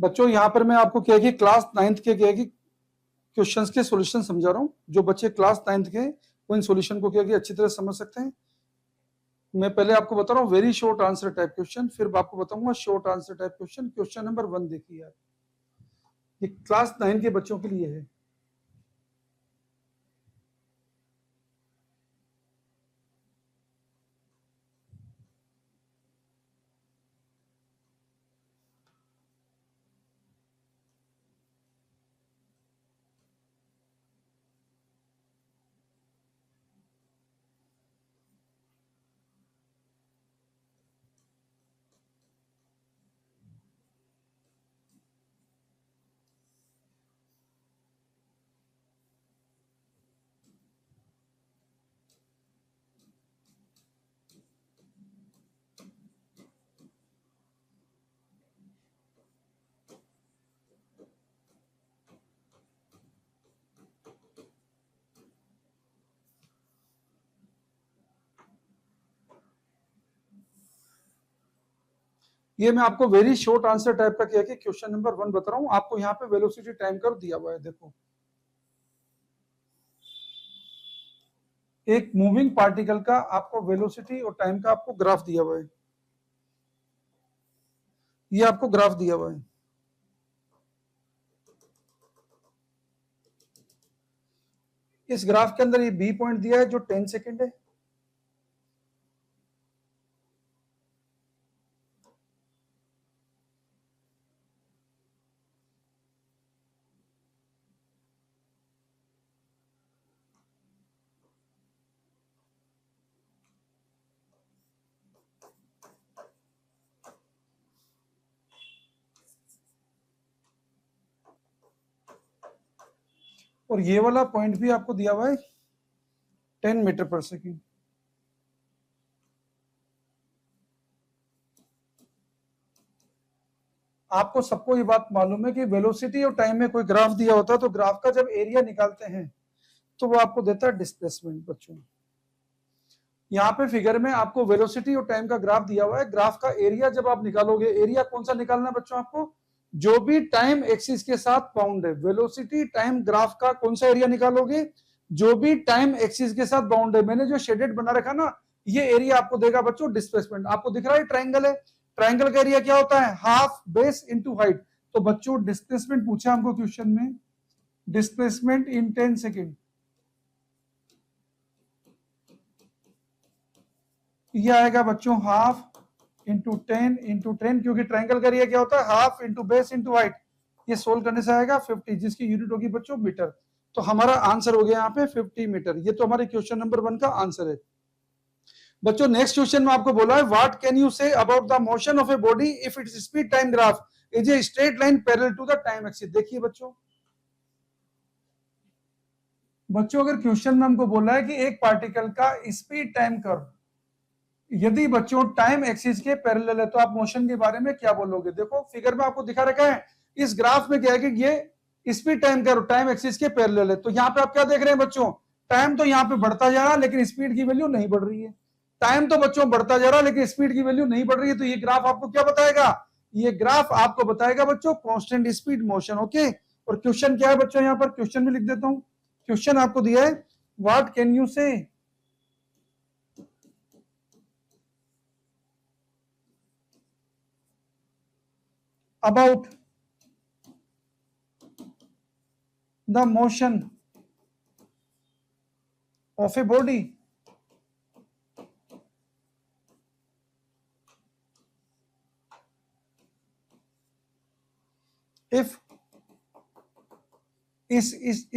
बच्चों यहाँ पर मैं आपको क्या कि क्लास 9th के क्या कि क्वेश्चंस के सॉल्यूशन समझा रहा हूँ। जो बच्चे क्लास 9th के वो इन सॉल्यूशन को क्या कि अच्छी तरह समझ सकते हैं। मैं पहले आपको बता रहा हूँ very short answer type question, फिर आपको बताऊंगा short answer type question. Question number 1 देखिए आप, ये क्लास 9 के बच्चों के लिए है। ये मैं आपको वेरी शॉर्ट आंसर टाइप का क्या कि क्वेश्चन नंबर 1 बता रहा हूँ। आपको यहाँ पे वेलोसिटी टाइम कर्व दिया हुआ है। देखो, एक मूविंग पार्टिकल का आपको वेलोसिटी और टाइम का आपको ग्राफ दिया हुआ है। ये आपको ग्राफ दिया हुआ है। इस ग्राफ के अंदर ये बी पॉइंट दिया है जो 10 सेकेंड है। और ये वाला पॉइंट भी आपको दिया हुआ है 10 मीटर पर सेकेंड। आपको सबको ये बात मालूम है कि वेलोसिटी और टाइम में कोई ग्राफ दिया होता है तो ग्राफ का जब एरिया निकालते हैं तो वो आपको देता है डिस्प्लेसमेंट। बच्चों यहाँ पे फिगर में आपको वेलोसिटी और टाइम का ग्राफ दिया हुआ है। ग्राफ का एरिया जब आप निकालोगे, एरिया कौन सा निकालना है बच्चों आपको? जो भी टाइम एक्सिस के साथ बाउंड है। वेलोसिटी टाइम ग्राफ का कौन सा एरिया निकालोगे? जो भी टाइम एक्सिस के साथ बाउंड है। मैंने जो शेडेड बना रखा ना, ये एरिया आपको देगा बच्चों डिस्प्लेसमेंट। आपको दिख रहा है ट्राइंगल है, ट्राइंगल का एरिया क्या होता है? Half base into height. तो बच्चों डिस्प्लेसमेंट पूछा हमको क्वेश्चन में, डिस्प्लेसमेंट इन 10 सेकेंड। ये आएगा बच्चों हाफ इंटू 10, क्योंकि ट्राइंगल का एरिया क्या होता है? Half into base into height. ये सोल्व करने से आएगा 50, जिसकी यूनिट होगी बच्चों मीटर। तो हमारा आंसर हो गया यहाँ पे 50 मीटर। ये तो हमारे क्वेश्चन नंबर 1 का आंसर है। बच्चों नेक्स्ट क्वेश्चन में आपको बोला है what can you say about the motion of a body if it's speed time graph is a straight line parallel to the time axis. देखिए बच्चों अगर क्वेश्चन में हमको बोला है कि एक पार्टिकल का स्पीड टाइम कर्व यदि बच्चों टाइम एक्सिस के पैरेलल है तो आप मोशन के बारे में क्या बोलोगे? देखो फिगर में आपको दिखा रखा है। इस ग्राफ में क्या है कि ये speed time curve time axis के पैरेलल है। तो यहाँ पे आप क्या देख रहे हैं बच्चों? टाइम तो यहाँ पे बढ़ता जा रहा है लेकिन स्पीड की वैल्यू नहीं बढ़ रही है। टाइम तो बच्चों बढ़ता जा रहा है लेकिन स्पीड की वैल्यू नहीं बढ़ रही है। तो ये ग्राफ आपको क्या बताएगा? ये ग्राफ आपको बताएगा बच्चों कांस्टेंट स्पीड मोशन। ओके, और क्वेश्चन क्या है बच्चों? यहाँ पर क्वेश्चन में लिख देता हूं। क्वेश्चन आपको दिया है व्हाट कैन यू से about the motion of a body if is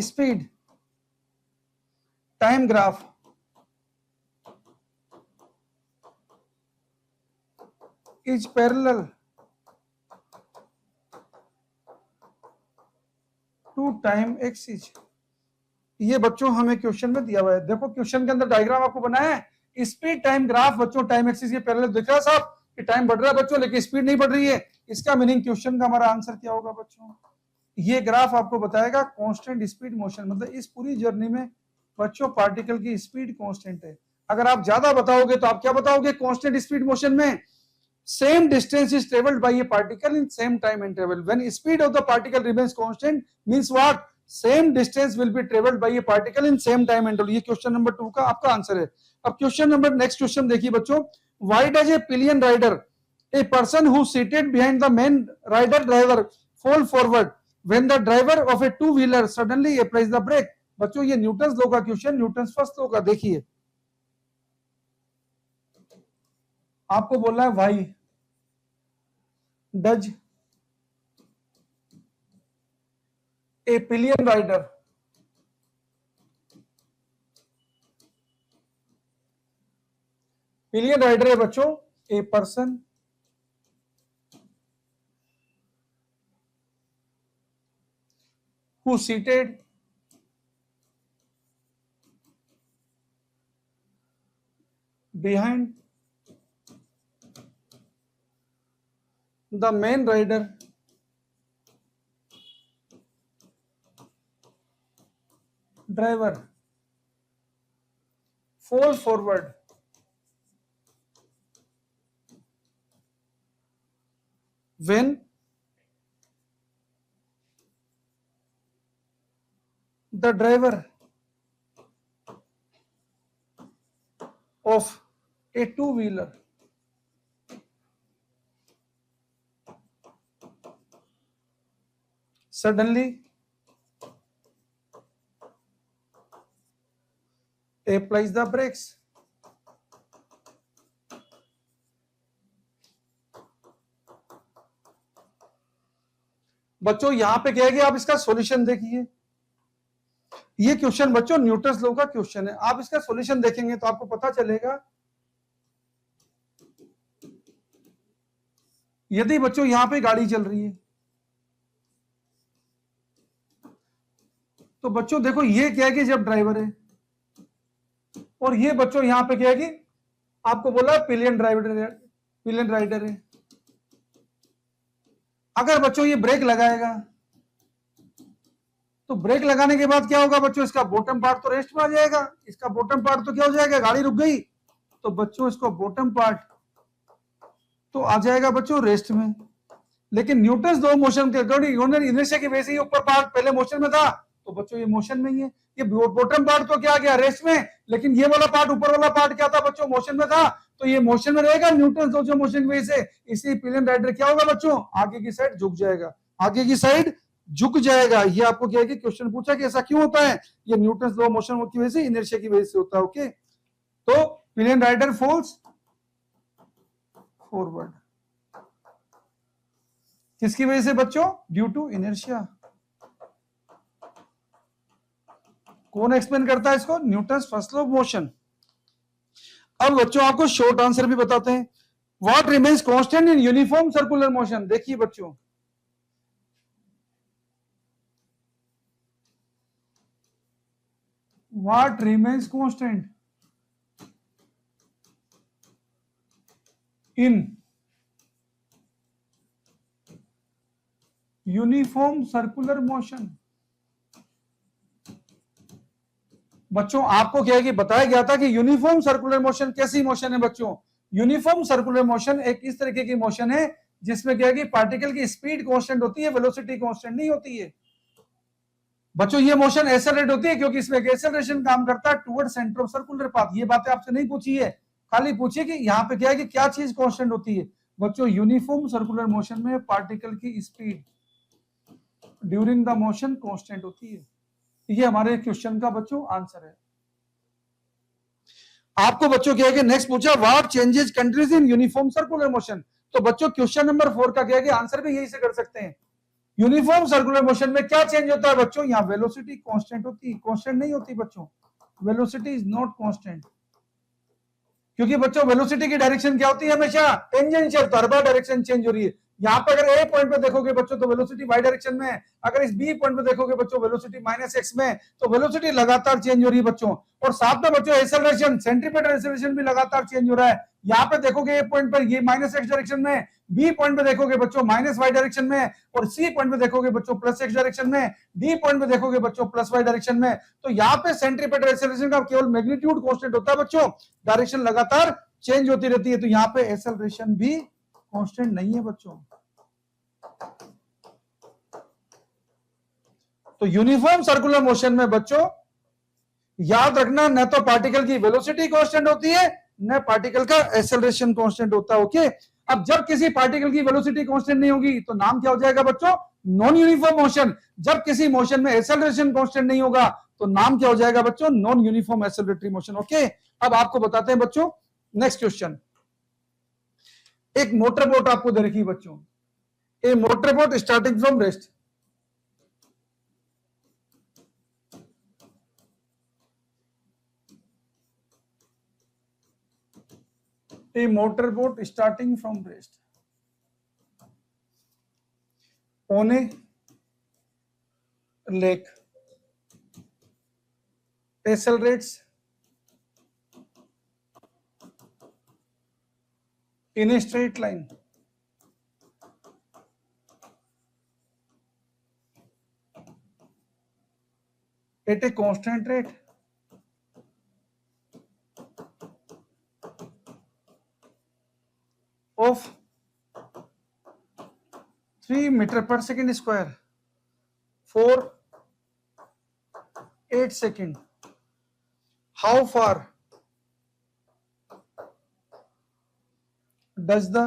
speed time graph is parallel to time axis. ये बच्चों हमें क्वेश्चन में दिया हुआ है। देखो क्वेश्चन के अंदर डायग्राम आपको बनाया है, स्पीड टाइम ग्राफ बच्चों टाइम एक्सिस के पैरेलल दिख रहा है साहब कि टाइम बढ़ रहा है बच्चों लेकिन स्पीड नहीं बढ़ रही है। इसका मीनिंग क्वेश्चन का हमारा आंसर क्या होगा बच्चों? ये ग्राफ आपको बताएगा कांस्टेंट स्पीड मोशन। मतलब इस पूरी जर्नी में बच्चों पार्टिकल की स्पीड कांस्टेंट है। अगर आप ज्यादा बताओगे तो आप क्या बताओगे कांस्टेंट स्पीड मोशन में? same distance is traveled by a particle in same time interval. When speed of the particle remains constant means what? Same distance will be traveled by a particle in same time interval. ये question number 2 का आपका answer है. अब question number next question देखिए बच्चों. Why does a pillion rider, a person who seated behind the main rider driver, fall forward when the driver of a two wheeler suddenly applies the brake? बच्चों ये Newton's law का question, Newton's first law का. देखिए आपको बोला है why does a pillion rider है बच्चों a person who seated behind the main rider driver fall forward when the driver of a two-wheeler suddenly applies the brakes. बच्चों यहां पे क्या है कि आप इसका सॉल्यूशन देखिए. ये क्वेश्चन बच्चों न्यूटन्स लॉ का क्वेश्चन है. आप इसका सॉल्यूशन देखेंगे तो आपको पता चलेगा. यदि बच्चों यहां पे गाड़ी चल रही है तो बच्चों देखो ये क्या है कि जब ड्राइवर है और ये बच्चों यहां पे क्या है कि आपको बोला पिलियन राइडर है. अगर बच्चों ये ब्रेक लगाएगा तो ब्रेक लगाने के बाद क्या होगा बच्चों? इसका बॉटम पार्ट तो रेस्ट में आ जाएगा. इसका बॉटम पार्ट तो क्या हो जाएगा? गाड़ी रुक गई तो बच्चों इसको बॉटम पार्ट तो आ जाएगा बच्चों रेस्ट में. लेकिन न्यूटन्स लॉ मोशन के अकॉर्डिंग इनर्शिया की वजह से ऊपर पार्ट पहले मोशन में था तो बच्चों ये मोशन में ही है. ये बॉटम पार्ट तो क्या आ गया? रेस्ट में. लेकिन ये वाला पार्ट ऊपर वाला पार्ट क्या था बच्चों? मोशन में था. तो ये मोशन में रहेगा न्यूटन्स लॉ जो मोशन की वजह से. इसी पिलियन राइडर क्या होगा बच्चों? आगे की साइड झुक जाएगा. आगे की साइड झुक जाएगा. ये आपको क्या है कि क्वेश्चन पूछा कि ऐसा क्यों होता है? ये न्यूटन्स लॉ मोशन की वजह से, इनर्शिया की वजह से होता है. ओके, तो पिलियन राइडर फॉल्स फॉरवर्ड किसकी वजह से बच्चों? Due to inertia. कौन एक्सप्लेन करता है इसको? Newton's first law of motion. अब बच्चों आपको शॉर्ट आंसर भी बताते हैं. What remains constant in uniform circular motion? देखिए बच्चों what remains constant in uniform circular motion. बच्चों आपको क्या है कि बताया गया था कि यूनिफॉर्म सर्कुलर मोशन कैसी मोशन है बच्चों? यूनिफॉर्म सर्कुलर मोशन एक इस तरीके की मोशन है जिसमें क्या है कि पार्टिकल की स्पीड कांस्टेंट होती है, वेलोसिटी कांस्टेंट नहीं होती है. बच्चों ये मोशन एक्सेलरेट होती है क्योंकि इसमें एक्सेलरेशन काम करता है toward centre of circular path. ये बातें आपसे नहीं पूछी है, खाली पूछिए कि यहाँ पे क्या है कि क्या चीज कांस्टेंट होती है. बच्चों यूनिफॉर्म सर्कुलर मोशन में पार्टिकल की speed during the motion constant होती है. ये हमारे क्वेश्चन का बच्चों आंसर है. आपको बच्चों क्या है कि नेक्स्ट पूछा what changes countries in uniform circular motion. तो बच्चों क्वेश्चन नंबर 4 का क्या है कि आंसर भी यही से कर सकते हैं. यूनिफॉर्म सर्कुलर मोशन में क्या चेंज होता है बच्चों? यहाँ वेलोसिटी कांस्टेंट होती है. कांस्टेंट नहीं होती बच्चों, वेलोसिटी इज नॉट कांस्टेंट. क्योंकि बच्चों वेलोसिटी की डायरेक्शन क्या होती है? हमेशा टेंजेंशियल. तो हर बार डायरेक्शन चेंज हो रही है. यहाँ पे अगर ए पॉइंट पे देखोगे बच्चों तो वेलोसिटी वाई डायरेक्शन में है. अगर इस बी पॉइंट पे देखोगे बच्चों वेलोसिटी -x में. तो वेलोसिटी लगातार चेंज हो रही है बच्चों. और साथ में बच्चों एक्सेलरेशन, सेंट्रीपिटल एक्सेलरेशन भी लगातार चेंज हो रहा है. यहाँ पे देखोगे ए पॉइंट पर ये -x डायरेक्शन में, बी पॉइंट पे देखोगे बच्चों -y डायरेक्शन में, और सी पॉइंट पे देखोगे बच्चों +x डायरेक्शन में, डी पॉइंट पे देखोगे बच्चों +y डायरेक्शन में. तो यहाँ पे सेंट्रीपिटल एक्सेलरेशन का केवल मैग्नीट्यूड कांस्टेंट होता है बच्चों, डायरेक्शन लगातार चेंज होती रहती है. तो यहाँ पे एक्सेलरेशन भी कांस्टेंट नहीं है बच्चों। तो यूनिफॉर्म सर्कुलर मोशन में बच्चों याद रखना, न तो पार्टिकल की वेलोसिटी कांस्टेंट होती है, न पार्टिकल का एक्सेलरेशन कांस्टेंट होता है। ओके, अब जब किसी पार्टिकल की वेलोसिटी कांस्टेंट नहीं होगी तो नाम क्या हो जाएगा बच्चों? Non uniform motion. जब किसी मोशन में एक्सेलरेशन कांस्टेंट नहीं होगा तो नाम क्या हो जाएगा बच्चों? Non uniform acceleratory motion. Okay, अब आपको बताते हैं बच्चों नेक्स्ट क्वेश्चन। एक मोटर बोट आपको दे रखी है बच्चों, a motor boat starting from rest, a motorboat starting from rest on a lake accelerates in a straight line at a constant rate of 3 meter per second square for 8 seconds. How far does the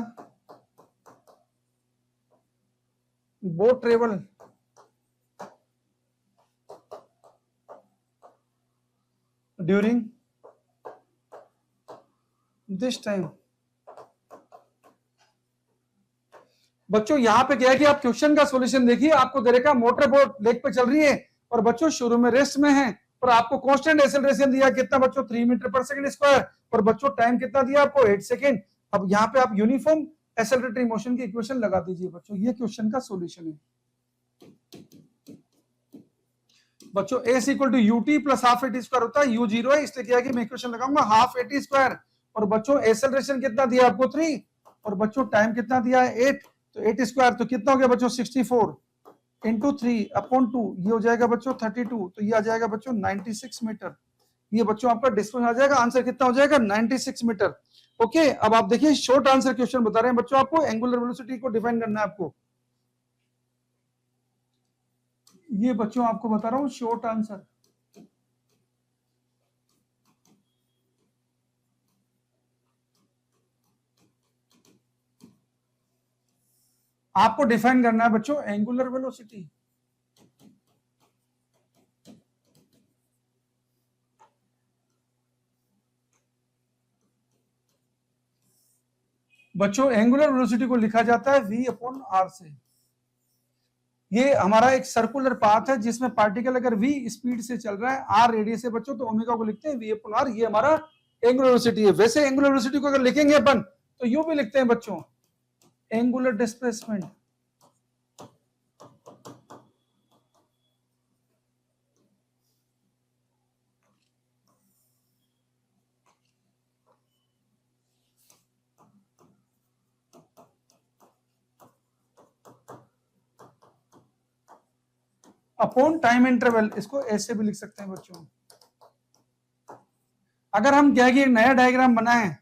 boat travel during this time? बच्चों यहां पे क्या है कि आप question का solution देखिए, आपको दे रखा मोटर बोट लेक पे चल रही है और बच्चों शुरू में रेस्ट में है और आपको कांस्टेंट एक्सेलरेशन दिया कितना बच्चों? 3 मीटर पर सेकंड स्क्वायर और बच्चों टाइम कितना दिया आपको? 8 सेकंड। अब यहाँ पे आप यूनिफॉर्म एक्सेलरेटरी मोशन की इक्वेशन लगा दीजिए बच्चों, ये क्वेश्चन का सॉल्यूशन है बच्चों। a equal to UT plus half AT square होता है, u 0 है इसलिए क्या है कि मैं इक्वेशन लगाऊंगा हाफ एटी स्क्वायर और बच्चों एक्सेलरेशन कितना दिया आपको? 3 और बच्चों टाइम कितना दिया है? 8। तो 8 स्क्वायर तो कितना हो गया बच्चों? 64 इंटू 3 अपॉन 2, ये हो जाएगा बच्चों 32, तो ये आ जाएगा बच्चों 96 मीटर। ये बच्चों आपका डिस्टेंस आ जाएगा, आंसर कितना हो जाएगा? 96 मीटर। ओके, अब आप देखिए शॉर्ट आंसर क्वेश्चन बता रहे हैं बच्चों, आपको एंगुलर वेलोसिटी को डिफाइन करना है आपको। ये बच्चों आपको बता रहा हूं शॉर्ट आंसर। आपको डिफाइन करना है बच्चों एंगुलर वेलोसिटी। बच्चों एंगुलर वेलोसिटी को लिखा जाता है v अपॉन आर से। ये हमारा एक सर्कुलर पाथ है जिसमें पार्टिकल अगर v स्पीड से चल रहा है, r रेडियस है बच्चों, तो ओमेगा को लिखते हैं v अपॉन आर। ये हमारा एंगुलर वेलोसिटी है। वैसे एंगुलर वेलोसिटी को अगर लिखेंगे अपन तो यू भी लिखते हैं बच्चों angular displacement. Upon time interval, इसको ऐसे भी लिख सकते हैं बच्चों। अगर हम क्या है कि एक नया डायग्राम बनाएं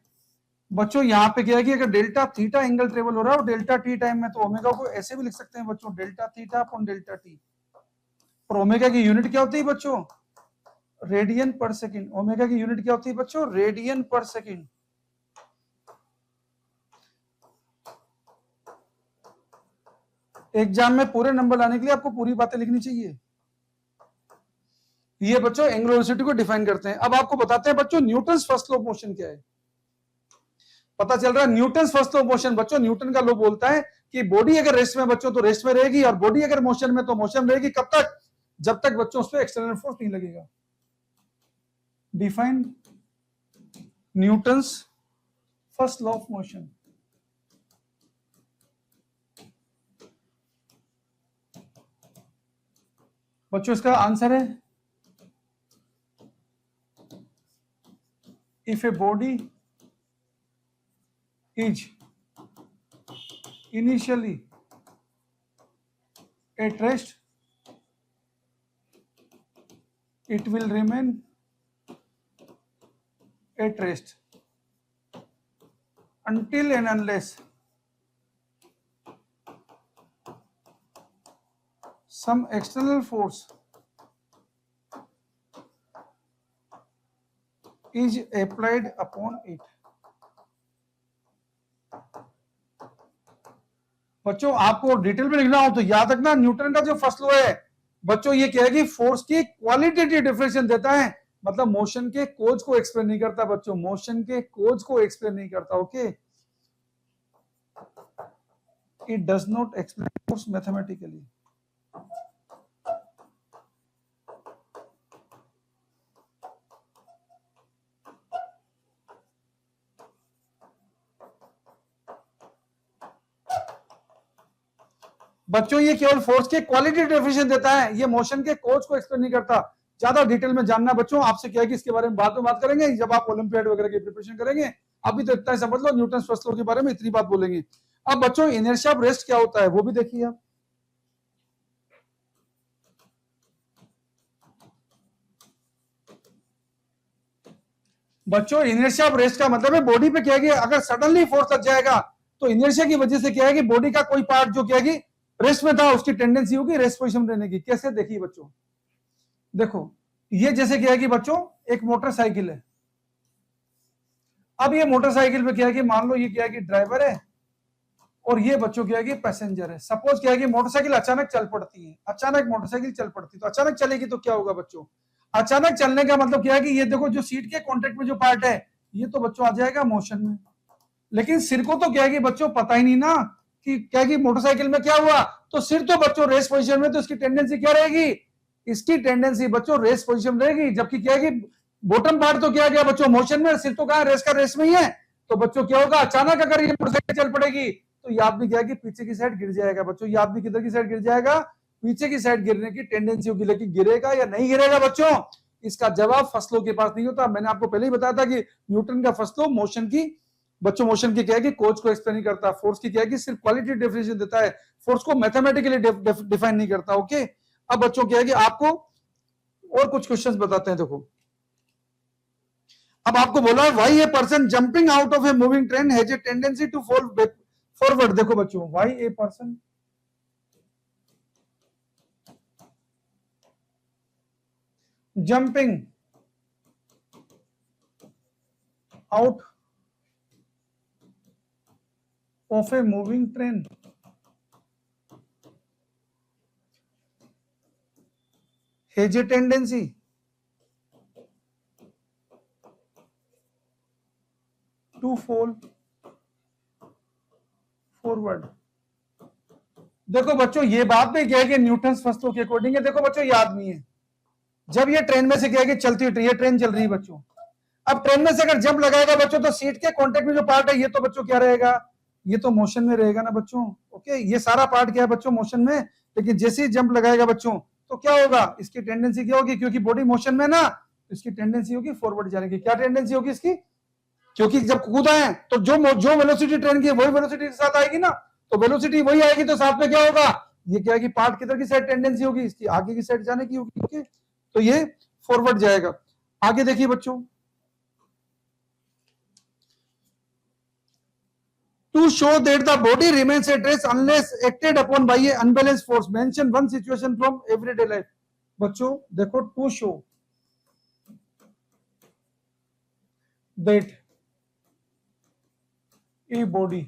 बच्चों, यहाँ पे क्या है कि अगर डेल्टा थीटा एंगल ट्रेवल हो रहा है और डेल्टा टी टाइम में, तो ओमेगा को ऐसे भी लिख सकते हैं बच्चों delta theta upon delta T. और ओमेगा की यूनिट क्या होती है बच्चों? रेडियन पर सेकंड। ओमेगा की यूनिट क्या होती है बच्चों? रेडियन पर सेकंड। एग्जाम में पूरे नंबर लाने के लिए आपको पूरी बातें लिखनी चाहिए। ये बच्चों एंगुलर वेलोसिटी को डिफाइन करते हैं। अब आपको बताते हैं बच्चों Newton first law of motion क्या है। पता चल रहा है Newton first law of motion बच्चों, न्यूटन का लॉ बोलता है कि बॉडी अगर रेस्ट में बच्चों तो रेस्ट में रहेगी और बॉडी अगर मोशन में तो मोशन रहेगी। कब तक? जब तक बच्चों उस पर एक्सटर्नल फोर्स नहीं लगेगा। Define Newton first law of motion. बच्चों इसका आंसर है if a body is initially at rest, it will remain at rest until and unless some external force is applied upon it। बच्चों आपको detail में लिखना हो तो याद रखना न्यूटन का जो फर्स्ट लॉ है बच्चों ये क्या है कि फोर्स की क्वालिटेटिव डेफिनेशन देता है, मतलब मोशन के कोज को एक्सप्लेन नहीं करता बच्चों, मोशन के कोज को एक्सप्लेन नहीं करता। Okay, it does not explain force mathematically. बच्चों ये केवल फोर्स के क्वालिटी डेफिनेशन देता है, ये मोशन के कोज को एक्सप्लेन नहीं करता। ज्यादा डिटेल में जानना बच्चों आपसे क्या है कि इसके बारे में बाद में बात करेंगे जब आप ओलंपियाड वगैरह की प्रिपरेशन करेंगे। अभी तो इतना ही समझ लो, न्यूटन फर्स्ट लॉ के बारे में इतनी बात बोलेंगे। अब बच्चों इनर्शिया ऑफ रेस्ट क्या होता है वो भी देखिए आप। बच्चों इनर्शिया ऑफ रेस्ट का मतलब है बॉडी पे क्या है कि अगर सडनली फोर्स लग जाएगा तो इनर्शिया की वजह से क्या है कि बॉडी का कोई पार्ट जो क्या है कि रेस्ट में था उसकी टेंडेंसी होगी रेस्ट पोजीशन में रहने की। कैसे देखिए बच्चों, देखो ये जैसे क्या है कि बच्चों एक मोटरसाइकिल है। अब ये मोटरसाइकिल पे क्या है कि मान लो ये क्या है कि ड्राइवर है और ये बच्चों क्या है कि पैसेंजर है। सपोज क्या है कि मोटरसाइकिल अचानक चल पड़ती है, अचानक मोटरसाइकिल चल पड़ती है तो अचानक चलेगी तो क्या होगा बच्चों, अचानक चलने का मतलब क्या है कि ये देखो जो सीट के कॉन्टेक्ट में जो पार्ट है ये तो बच्चों आ जाएगा मोशन में, लेकिन सिर को तो क्या है कि बच्चों पता ही नहीं ना कि क्या है कि मोटरसाइकिल में क्या हुआ, तो सिर तो बच्चों रेस्ट पोजीशन में, तो इसकी टेंडेंसी क्या रहेगी, इसकी टेंडेंसी बच्चों रेस्ट पोजीशन में रहेगी। जबकि क्या है कि बॉटम पार्ट तो क्या गया बच्चों मोशन में, सिर तो कहा रेस्ट का रेस्ट में ही है। तो बच्चों क्या होगा, अचानक अगर ये मोटरसाइकिल चल पड़ेगी तो ये आदमी क्या है कि पीछे की साइड गिर जाएगा बच्चों, ये आदमी किधर की साइड गिर जाएगा, पीछे की साइड गिरने की टेंडेंसी होगी। लेकिन गिरेगा या नहीं गिरेगा बच्चों, इसका जवाब फर्स्ट लॉ के पास नहीं होता। मैंने आपको पहले ही बताया था कि न्यूटन का फर्स्ट लॉ मोशन की बच्चों मोशन की क्या है कि कोच को एक्सप्लेन नहीं करता, फोर्स की क्या है कि सिर्फ क्वालिटी डेफिनेशन देता है, फोर्स को मैथमेटिकली डिफाइन नहीं करता। ओके, अब बच्चों क्या है कि आपको और कुछ क्वेश्चंस बताते हैं। देखो अब आपको बोला why a person jumping out of a moving train has a tendency to fall forward. देखो बच्चों why a person jumping out of a moving train has a tendency to fall forward। देखो बच्चों ये बात भी क्या है कि न्यूटन फर्स्ट लॉ के अकॉर्डिंग है। देखो बच्चों ये आदमी है, जब ये ट्रेन में से क्या है कि चलती हुई ये ट्रेन चल रही है बच्चों, अब ट्रेन में से अगर जंप लगाएगा बच्चों तो सीट के कांटेक्ट में जो पार्ट है ये तो बच्चों क्या रहेगा, ये तो मोशन में रहेगा ना बच्चों। ओके, ये सारा पार्ट क्या है बच्चों मोशन में, लेकिन जैसे ही जंप लगाएगा बच्चों तो क्या होगा, इसकी टेंडेंसी क्या होगी, क्योंकि बॉडी मोशन में ना, इसकी टेंडेंसी होगी फॉरवर्ड जाने की। क्या टेंडेंसी होगी इसकी, क्योंकि जब कूदा है तो जो वेलोसिटी ट्रेन की वही वेलोसिटी के साथ आएगी ना, तो वेलोसिटी वही आएगी तो साथ में क्या होगा, ये क्या है कि पार्ट किधर की साइड टेंडेंसी होगी, इसकी आगे की साइड जाने की होगी। ओके, तो ये फॉरवर्ड जाएगा। आगे देखिए बच्चों, to show that the body remains at rest unless acted upon by a unbalanced force, mention one situation from everyday life। बच्चों देखो to show that a body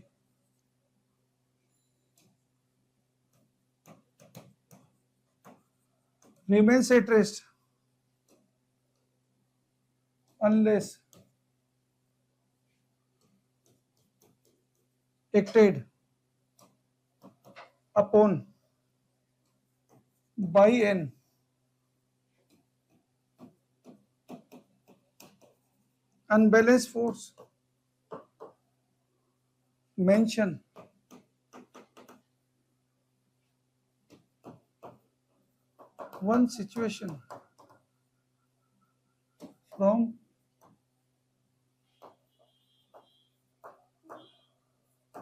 remains at rest unless acted upon by an unbalanced force, mention one situation from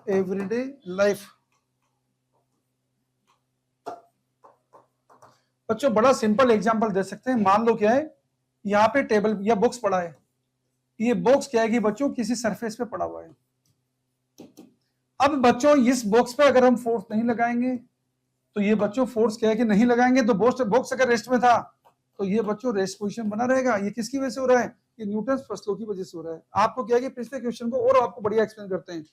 everyday life। बच्चों बड़ा simple example दे सकते हैं। मान लो क्या है, यहाँ पे टेबल या बॉक्स पड़ा है, ये बॉक्स क्या है कि बच्चों किसी सरफेस पे पड़ा हुआ है। अब बच्चों इस बॉक्स पे अगर हम फोर्स नहीं लगाएंगे तो ये बच्चों फोर्स क्या है कि नहीं लगाएंगे, तो बॉक्स अगर रेस्ट में था तो ये बच्चों रेस्ट पोजीशन बना रहेगा। ये किसकी वजह से हो रहा है? ये न्यूटन फर्स्ट लॉ की वजह से हो रहा है। आपको क्या है कि पिछले क्वेश्चन को और आपको बढ़िया एक्सप्लेन करते हैं।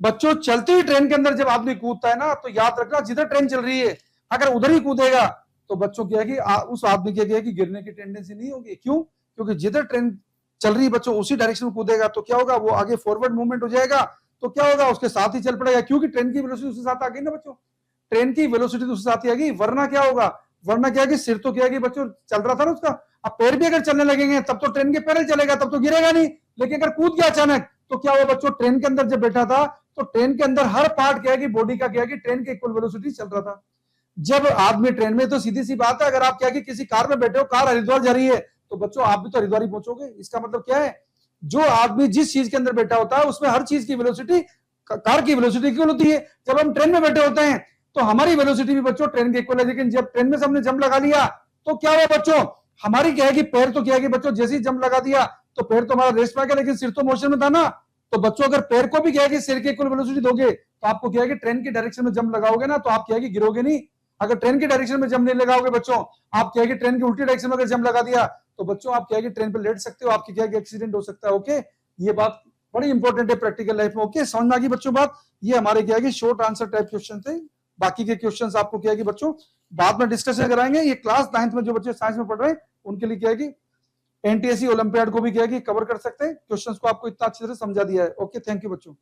बच्चों चलती हुई ट्रेन के अंदर जब आदमी कूदता है ना, तो याद रखना जिधर ट्रेन चल रही है अगर उधर ही कूदेगा तो बच्चों क्या है कि उस आदमी के क्या है कि गिरने की टेंडेंसी नहीं होगी। क्यों? क्योंकि जिधर ट्रेन चल रही है बच्चों उसी डायरेक्शन में कूदेगा तो क्या होगा, वो आगे फॉरवर्ड मूवमेंट हो जाएगा, तो क्या होगा, उसके साथ ही चल पड़ेगा, क्योंकि ट्रेन की वेलोसिटी उसके साथ आ गई ना बच्चों, ट्रेन की वेलोसिटी तो उसके साथ ही आएगी। वरना क्या होगा, वरना क्या है कि सिर तो क्या है कि बच्चों चल रहा था ना उसका, अब पैर भी अगर चलने लगेंगे तब तो ट्रेन के पैर चलेगा, तब तो गिरेगा नहीं। लेकिन अगर कूद गया अचानक तो क्या हुआ बच्चों, ट्रेन के अंदर जब बैठा था तो ट्रेन के अंदर हर पार्ट क्या है कि बॉडी का क्या है कि ट्रेन के इक्वल वेलोसिटी चल रहा था। जब आदमी ट्रेन में, तो सीधी सी बात है, अगर आप क्या कि किसी कार में बैठे हो, कार हरिद्वार जा रही है तो बच्चों आप भी तो हरिद्वार ही पहुंचोगे। इसका मतलब क्या है, जो आदमी जिस चीज के अंदर बैठा होता है उसमें हर चीज की वेलोसिटी कार की वेलोसिटी इक्वल होती है। जब हम ट्रेन में बैठे होते हैं तो हमारी वेलोसिटी भी बच्चों ट्रेन के इक्वल है। लेकिन जब ट्रेन में से हमने जंप लगा लिया तो क्या हुआ बच्चों, हमारी क्या है कि पैर तो क्या है कि बच्चों जैसे ही जंप लगा दिया तो पैर तो हमारा रेस्ट में आ गया, लेकिन सिर तो मोशन में था ना। तो बच्चों अगर पैर को भी क्या है कि सिर के इक्वल वेलोसिटी दोगे तो आपको क्या है कि ट्रेन की डायरेक्शन में जंप लगाओगे ना तो आप क्या है कि गिरोगे नहीं। अगर ट्रेन की डायरेक्शन में जंप नहीं लगाओगे बच्चों, आप क्या है कि ट्रेन की उल्टी डायरेक्शन में अगर जंप लगा दिया तो बच्चों आप क्या है कि ट्रेन पे लेट सकते हो, आपकी क्या है कि एक्सीडेंट हो सकता है। ओके, ये बात बड़ी इंपॉर्टेंट है प्रैक्टिकल लाइफ में। ओके, समझ में आ गई बच्चों बात? ये हमारे क्या है कि शॉर्ट आंसर टाइप क्वेश्चन थे। बाकी के क्वेश्चंस आपको क्या है कि बच्चों बाद में डिस्कशन कराएंगे। ये क्लास 9th में जो बच्चे साइंस में पढ़ रहे हैं उनके लिए क्या है कि एनटीएससी ओलंपियाड को भी क्या है कि कवर कर सकते हैं। क्वेश्चंस को आपको इतना अच्छी तरह समझा दिया है। ओके, थैंक यू बच्चों।